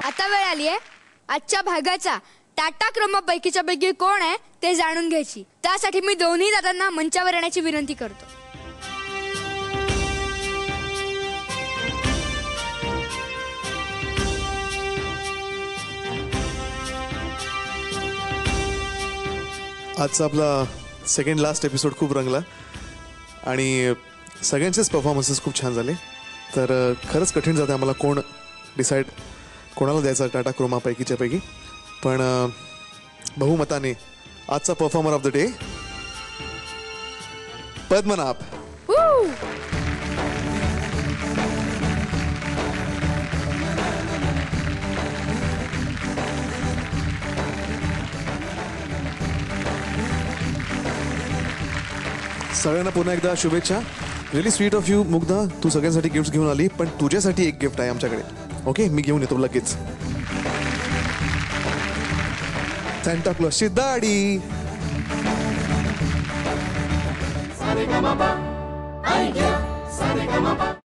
आता वेळ आली आहे आजच्या भागाचा टाटा क्रम पैकीच्या पैकी कोण आहे ते जाणून घ्यायची। त्यासाठी मी दोन्ही दादांना मंचावर येण्याची विनंती करतो। आजचा आपला सेकंड लास्ट एपिसोड खूप रंगला आणि सगळ्यांचेच परफॉर्मन्सेस खूप छान झाले। तर खरंच कठीण जाते आम्हाला कोण डिसाईड कोणाला द्यायचा टाटा क्रोमा पैकीच्या पैकी, पण बहुमताने आजचा performer of the day Padmanabh. सगळ्यांना पुन्हा एकदा शुभेच्छा। Really sweet of you Mugdha, तू सगळ्यांसाठी गिफ्ट्स घेऊन आली, पण तुझ्यासाठी एक गिफ्ट आहे आमच्याकडे। ओके, मी घेऊन येतो लगेच। सॅन्टा क्लॉसची दाढी।